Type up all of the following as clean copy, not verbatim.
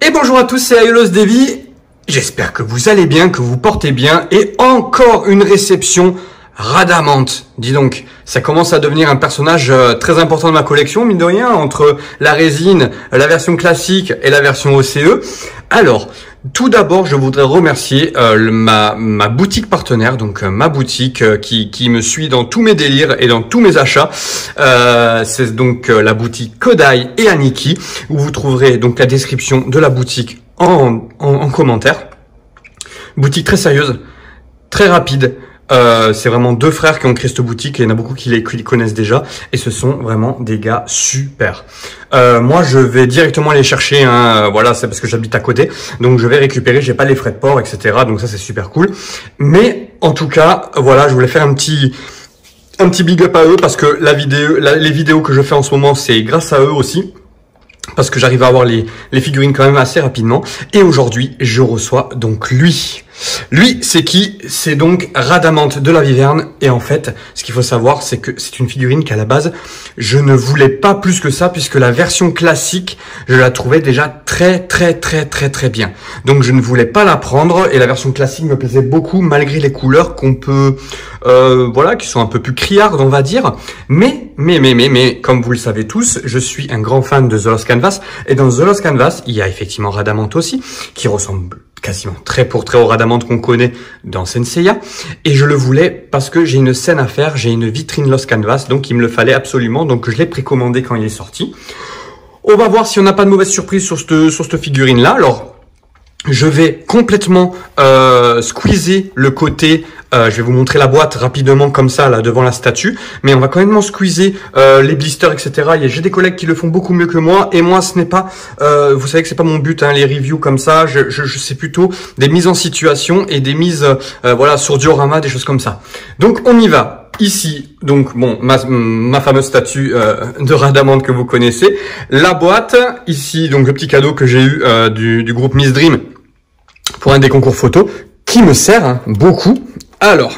Et bonjour à tous, c'est Aiolos Davy. J'espère que vous allez bien, que vous portez bien. Et encore une réception Rhadamant. Dis donc, ça commence à devenir un personnage très important de ma collection, mine de rien, entre la résine, la version classique et la version OCE. Alors, tout d'abord, je voudrais remercier ma boutique partenaire, donc ma boutique qui me suit dans tous mes délires et dans tous mes achats. C'est donc la boutique Kodai et Aniki, où vous trouverez donc la description de la boutique en commentaire. Boutique très sérieuse, très rapide. C'est vraiment deux frères qui ont créé cette boutique et il y en a beaucoup qui les connaissent déjà et ce sont vraiment des gars super. Moi je vais directement les chercher, hein, voilà, c'est parce que j'habite à côté, donc je vais récupérer, j'ai pas les frais de port, etc. Donc ça c'est super cool. Mais en tout cas, voilà, je voulais faire un petit big up à eux parce que les vidéos que je fais en ce moment, c'est grâce à eux aussi. Parce que j'arrive à avoir les figurines quand même assez rapidement. Et aujourd'hui, je reçois donc lui. Lui, c'est qui? C'est donc Rhadamant de la Wyvern. Et en fait, ce qu'il faut savoir, c'est que c'est une figurine qu'à la base, je ne voulais pas plus que ça, puisque la version classique, je la trouvais déjà très bien. Donc je ne voulais pas la prendre. Et la version classique me plaisait beaucoup, malgré les couleurs qu'on peut... voilà, qui sont un peu plus criardes, on va dire. Mais, comme vous le savez tous, je suis un grand fan de The Lost Canvas. Et dans The Lost Canvas, il y a effectivement Rhadamant aussi, qui ressemble quasiment trait pour trait au Rhadamant qu'on connaît dans Senseiya. Et je le voulais parce que j'ai une scène à faire, j'ai une vitrine Lost Canvas, donc il me le fallait absolument. Donc je l'ai précommandé quand il est sorti. On va voir si on n'a pas de mauvaise surprise sur cette figurine-là. Alors, je vais complètement squeezer le côté... je vais vous montrer la boîte rapidement comme ça là devant la statue, mais on va quand même squeezer les blisters, etc. J'ai des collègues qui le font beaucoup mieux que moi, et moi ce n'est pas, vous savez que c'est pas mon but, hein, les reviews comme ça. Je sais plutôt des mises en situation et des mises, voilà, sur diorama, des choses comme ça. Donc on y va. Ici, donc bon, ma fameuse statue de Rhadamant que vous connaissez, la boîte. Ici, donc le petit cadeau que j'ai eu du groupe Miss Dream pour un des concours photo, qui me sert hein, beaucoup. Alors,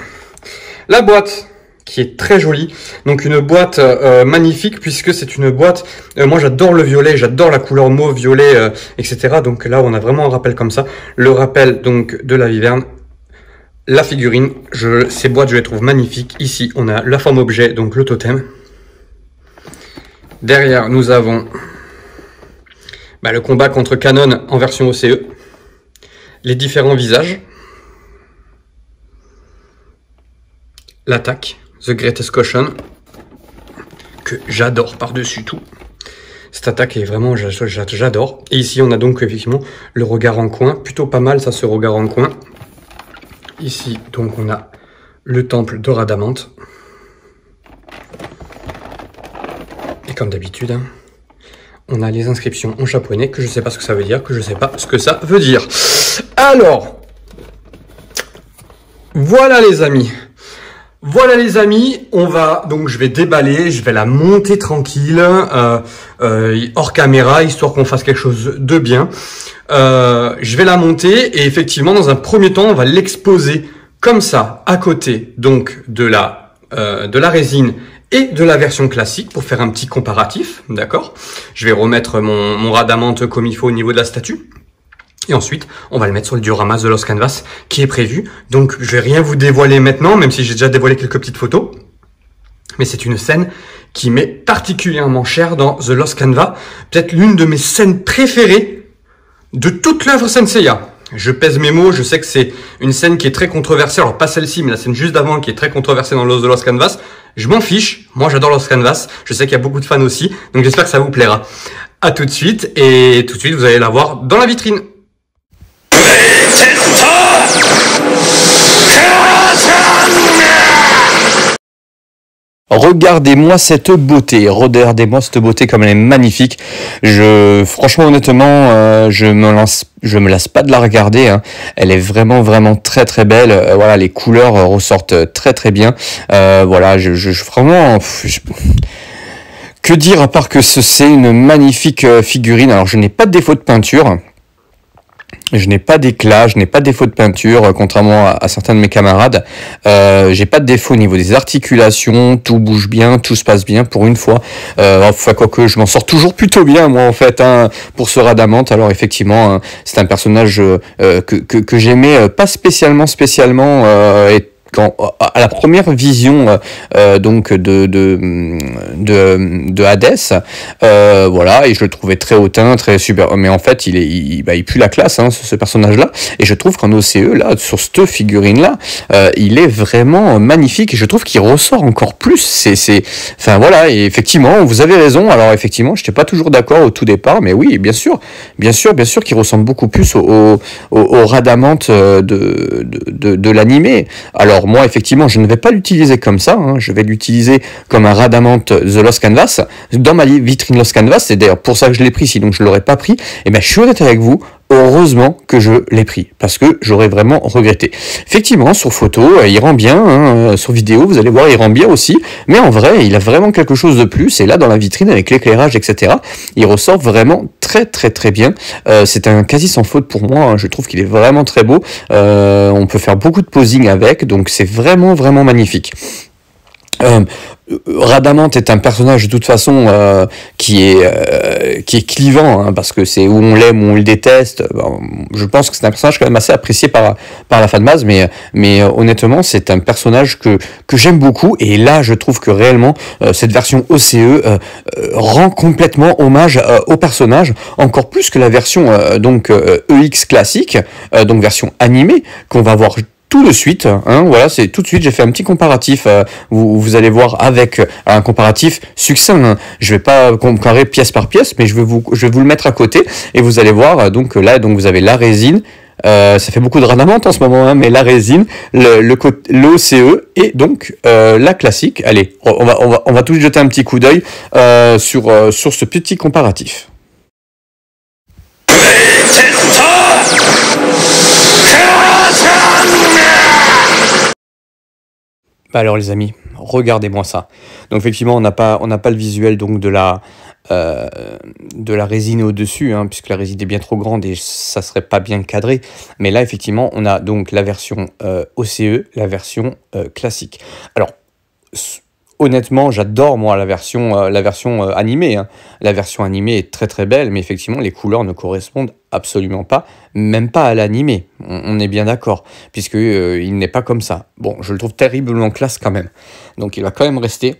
la boîte qui est très jolie, donc une boîte magnifique puisque c'est une boîte, moi j'adore le violet, j'adore la couleur mauve, violet, etc. Donc là on a vraiment un rappel comme ça, le rappel donc de la Wyvern, la figurine, ces boîtes je les trouve magnifiques. Ici on a la forme objet, donc le totem. Derrière nous avons le combat contre Canon en version OCE, les différents visages. L'attaque, The Greatest Caution, que j'adore par-dessus tout. Cette attaque est vraiment, j'adore. Et ici, on a donc effectivement le regard en coin. Plutôt pas mal, ça, ce regard en coin. Ici, donc, on a le temple de Rhadamant. Et comme d'habitude, hein, on a les inscriptions en japonais, que je ne sais pas ce que ça veut dire, Alors, voilà les amis. Voilà les amis, je vais déballer, je vais la monter tranquille, hors caméra, histoire qu'on fasse quelque chose de bien. Je vais la monter et effectivement, dans un premier temps, on va l'exposer comme ça, à côté donc de la résine et de la version classique pour faire un petit comparatif, d'accord? Je vais remettre mon Rhadamant comme il faut au niveau de la statue. Et ensuite, on va le mettre sur le diorama The Lost Canvas qui est prévu. Donc, je vais rien vous dévoiler maintenant, même si j'ai déjà dévoilé quelques petites photos. Mais c'est une scène qui m'est particulièrement chère dans The Lost Canvas. Peut-être l'une de mes scènes préférées de toute l'œuvre Senseiya. Je pèse mes mots, je sais que c'est une scène qui est très controversée. Alors, pas celle-ci, mais la scène juste d'avant qui est très controversée dans The Lost Canvas. Je m'en fiche. Moi, j'adore Lost Canvas. Je sais qu'il y a beaucoup de fans aussi. Donc, j'espère que ça vous plaira. À tout de suite. Et tout de suite, vous allez la voir dans la vitrine. Regardez-moi cette beauté, comme elle est magnifique. Franchement, honnêtement, je me lasse pas de la regarder. Hein. Elle est vraiment très belle. Voilà, les couleurs ressortent très bien. Voilà, vraiment. Que dire à part que c'est une magnifique figurine. Alors, je n'ai pas de défaut de peinture. Je n'ai pas d'éclat, je n'ai pas de défaut de peinture, contrairement à certains de mes camarades. J'ai pas de défaut au niveau des articulations, tout bouge bien, tout se passe bien pour une fois. Enfin, quoique je m'en sors toujours plutôt bien, moi, en fait, hein, pour ce Radamante. Alors, effectivement, hein, c'est un personnage que j'aimais pas spécialement, et quand à la première vision donc de Hades, voilà, et je le trouvais très hautain, très super, mais en fait il pue la classe, hein, ce personnage là, et je trouve qu'en OCE là, sur cette figurine là, il est vraiment magnifique, et je trouve qu'il ressort encore plus. Enfin voilà, et effectivement vous avez raison. Alors effectivement j'étais pas toujours d'accord au tout départ, mais oui, bien sûr qu'il ressemble beaucoup plus au Radamante de l'animé. Alors moi, effectivement, je ne vais pas l'utiliser comme ça, hein. Je vais l'utiliser comme un Radamante The Lost Canvas dans ma vitrine Lost Canvas. C'est d'ailleurs pour ça que je l'ai pris, sinon je l'aurais pas pris. Et ben, je suis honnête avec vous, heureusement que je l'ai pris, parce que j'aurais vraiment regretté. Effectivement, sur photo, il rend bien, hein, sur vidéo, vous allez voir, il rend bien aussi, mais en vrai, il a vraiment quelque chose de plus, et là, dans la vitrine, avec l'éclairage, etc., il ressort vraiment très bien. C'est un quasi sans faute pour moi, hein. Je trouve qu'il est vraiment très beau. On peut faire beaucoup de posing avec, donc c'est vraiment magnifique. Radamante est un personnage de toute façon qui est clivant, hein, parce que c'est où on l'aime ou on le déteste. Bon, je pense que c'est un personnage quand même assez apprécié par la fanbase, mais honnêtement c'est un personnage que j'aime beaucoup, et là je trouve que réellement cette version OCE rend complètement hommage au personnage, encore plus que la version EX classique, donc version animée qu'on va voir tout de suite, hein, voilà, c'est tout de suite. J'ai fait un petit comparatif. Vous allez voir avec un comparatif succinct, hein. Je vais pas comparer pièce par pièce, mais je vais vous le mettre à côté, et vous allez voir. Donc là, vous avez la résine. Ça fait beaucoup de Radamante en ce moment, hein, mais la résine, l'OCE et donc la classique. Allez, on va tout jeter un petit coup d'œil sur ce petit comparatif. Bah alors les amis, regardez-moi ça. Donc effectivement, on n'a pas le visuel donc de la résine au-dessus, hein, puisque la résine est bien trop grande et ça serait pas bien cadré. Mais là, effectivement, on a donc la version OCE, la version classique. Alors, honnêtement, j'adore moi la version animée, hein. La version animée est très belle, mais effectivement les couleurs ne correspondent absolument pas, même pas à l'animé. On est bien d'accord, puisque il n'est pas comme ça. Bon, je le trouve terriblement classe quand même. Donc il va quand même rester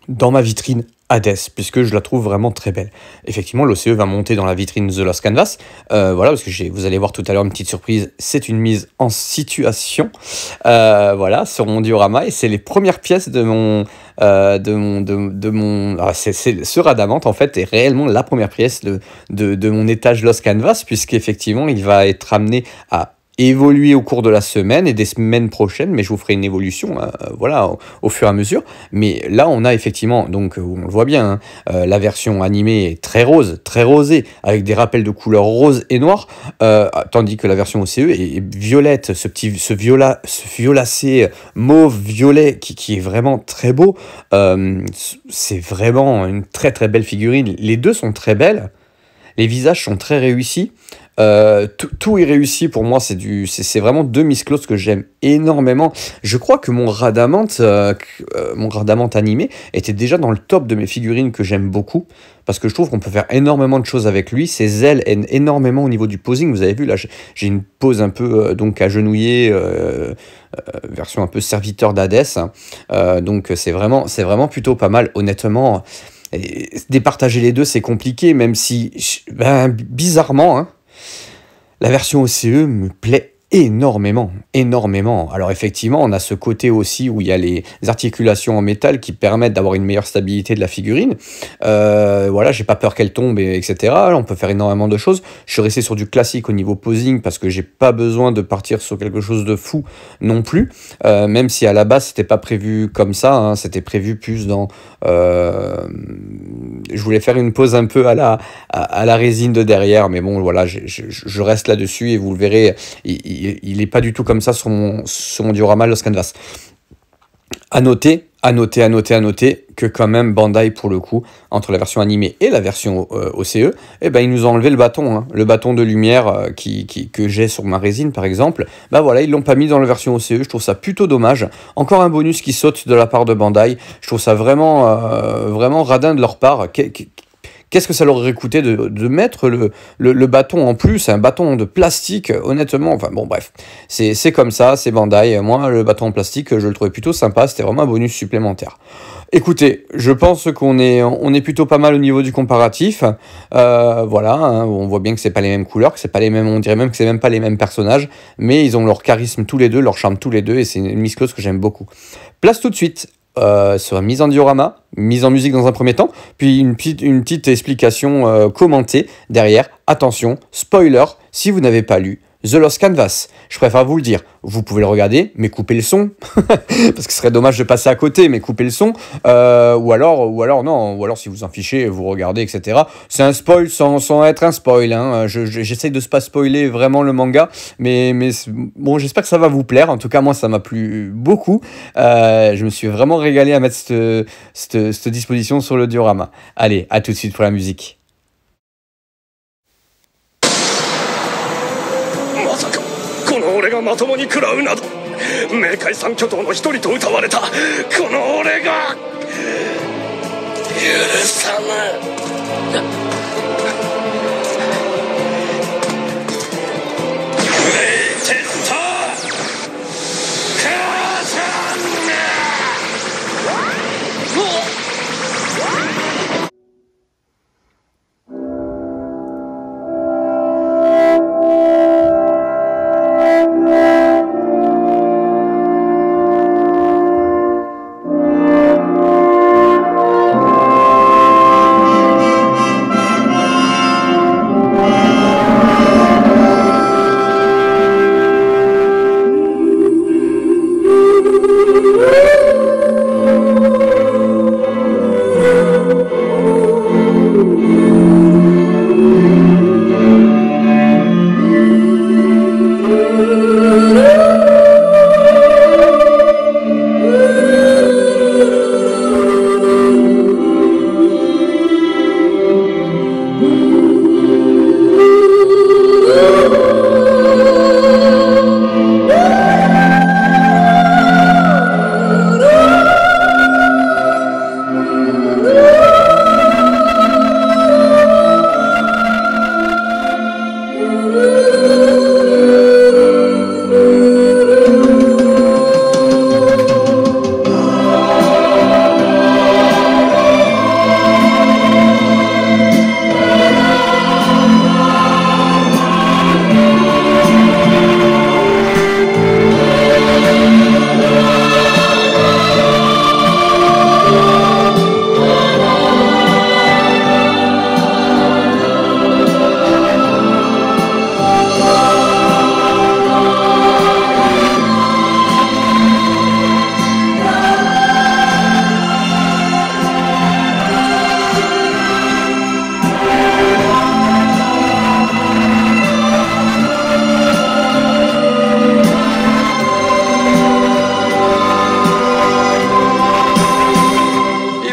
dans ma vitrine Hades, puisque je la trouve vraiment très belle. Effectivement, l'OCE va monter dans la vitrine The Lost Canvas. Voilà, parce que vous allez voir tout à l'heure une petite surprise, c'est une mise en situation. Voilà, sur mon diorama, et c'est les premières pièces de mon... ce Radamante, en fait, est réellement la première pièce de mon étage Lost Canvas, puisqu'effectivement, il va être amené à évoluer au cours de la semaine et des semaines prochaines, mais je vous ferai une évolution voilà, au fur et à mesure. Mais là on a effectivement, donc on le voit bien, hein, la version animée est très rose, très rosée, avec des rappels de couleurs rose et noir, tandis que la version OCE est violette, ce violacé mauve violet qui est vraiment très beau. C'est vraiment une très belle figurine. Les deux sont très belles, les visages sont très réussis. Tout est réussi pour moi, c'est vraiment deux Miss Claus que j'aime énormément. Je crois que mon Radamante animé était déjà dans le top de mes figurines que j'aime beaucoup, parce que je trouve qu'on peut faire énormément de choses avec lui. Ses ailes aident énormément au niveau du posing. Vous avez vu là, j'ai une pose un peu donc agenouillée, version un peu serviteur d'Hadès, hein. Donc c'est vraiment plutôt pas mal, honnêtement. Et départager les deux c'est compliqué, même si bizarrement, hein, la version OCE me plaît énormément. Alors effectivement, on a ce côté aussi où il y a les articulations en métal qui permettent d'avoir une meilleure stabilité de la figurine. Voilà, j'ai pas peur qu'elle tombe, etc. On peut faire énormément de choses. Je suis resté sur du classique au niveau posing parce que j'ai pas besoin de partir sur quelque chose de fou non plus. Même si à la base c'était pas prévu comme ça, hein, c'était prévu plus dans... je voulais faire une pose un peu à la résine de derrière, mais bon voilà, je reste là-dessus et vous le verrez, il est pas du tout comme ça sur mon diorama Lost Canvas. À noter à noter que quand même Bandai, pour le coup, entre la version animée et la version OCE, eh ben, ils nous ont enlevé le bâton, hein. Le bâton de lumière que j'ai sur ma résine, par exemple, bah voilà, ils l'ont pas mis dans la version OCE, je trouve ça plutôt dommage. Encore un bonus qui saute de la part de Bandai, je trouve ça vraiment, vraiment radin de leur part. Qu'est-ce que ça leur aurait coûté de mettre le bâton en plus, un bâton de plastique, honnêtement, enfin bon bref, c'est comme ça, c'est Bandai. Moi, le bâton en plastique, je le trouvais plutôt sympa, c'était vraiment un bonus supplémentaire. Écoutez, je pense on est plutôt pas mal au niveau du comparatif. Voilà, hein, on voit bien que c'est pas les mêmes couleurs, que c'est pas les mêmes, on dirait même que c'est même pas les mêmes personnages, mais ils ont leur charisme tous les deux, leur charme tous les deux, et c'est une Miss Claus que j'aime beaucoup. Place tout de suite sur la mise en diorama, mise en musique dans un premier temps, puis une petite explication commentée derrière. Attention, spoiler, si vous n'avez pas lu The Lost Canvas, je préfère vous le dire, vous pouvez le regarder, mais coupez le son, parce que ce serait dommage de passer à côté, mais coupez le son, ou alors non, ou alors si vous en fichez, vous regardez, etc. C'est un spoil sans être un spoil, hein. J'essaye de ne pas spoiler vraiment le manga, mais bon, j'espère que ça va vous plaire. En tout cas, moi, ça m'a plu beaucoup. Je me suis vraiment régalé à mettre cette disposition sur le diorama. Allez, à tout de suite pour la musique. 俺がまともに食らうなど冥界三巨頭の一人と謳われたこの俺が許さぬ。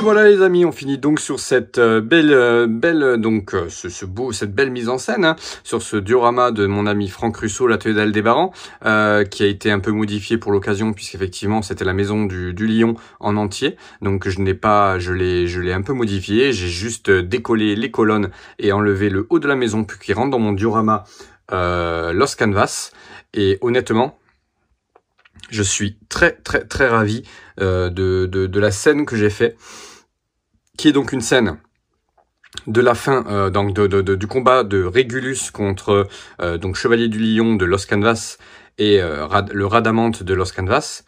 Voilà les amis, on finit donc sur cette cette belle mise en scène, hein, sur ce diorama de mon ami Franck Russo, l'atelier d'Aldébaran, qui a été un peu modifié pour l'occasion puisqu'effectivement c'était la maison du lion en entier. Donc je l'ai un peu modifié, j'ai juste décollé les colonnes et enlevé le haut de la maison puis qui rentre dans mon diorama Lost Canvas. Et honnêtement, je suis très ravi de la scène que j'ai fait, qui est donc une scène de la fin du combat de Régulus contre donc Chevalier du Lion de Lost Canvas et le Radamante de Lost Canvas,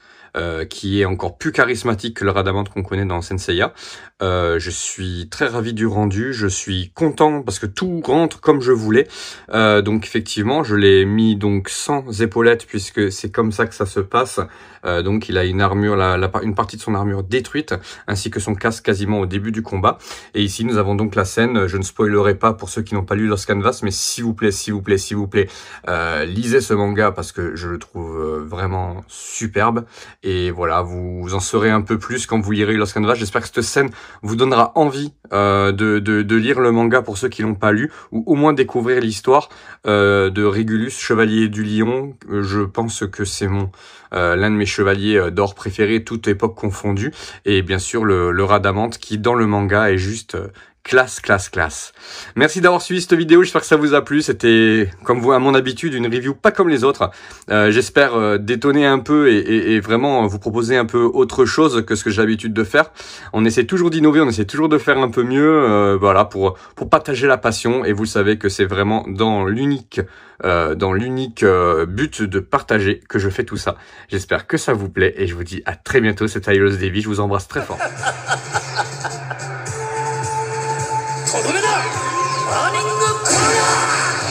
qui est encore plus charismatique que le Radamante qu'on connaît dans Senseiya. Je suis très ravi du rendu, je suis content parce que tout rentre comme je voulais. Donc effectivement, je l'ai mis donc sans épaulettes puisque c'est comme ça que ça se passe. Donc il a une armure, une partie de son armure détruite, ainsi que son casque quasiment au début du combat. Et ici nous avons donc la scène, je ne spoilerai pas pour ceux qui n'ont pas lu Lost Canvas, mais s'il vous plaît, lisez ce manga parce que je le trouve vraiment superbe. Et voilà, vous en saurez un peu plus quand vous lirez Lost Canvas. J'espère que cette scène vous donnera envie de lire le manga pour ceux qui l'ont pas lu, ou au moins découvrir l'histoire de Régulus, chevalier du lion. Je pense que c'est l'un de mes chevaliers d'or préférés, toute époque confondue. Et bien sûr le Rhadamante qui dans le manga est juste classe. Merci d'avoir suivi cette vidéo, j'espère que ça vous a plu. C'était, comme vous, à mon habitude, une review pas comme les autres. J'espère détonner un peu et vraiment vous proposer un peu autre chose que ce que j'ai l'habitude de faire. On essaie toujours d'innover, on essaie toujours de faire un peu mieux, voilà, pour partager la passion. Et vous le savez que c'est vraiment dans l'unique but de partager que je fais tout ça. J'espère que ça vous plaît et je vous dis à très bientôt. C'était Lost Davy, je vous embrasse très fort. とどめだバーニングコーナー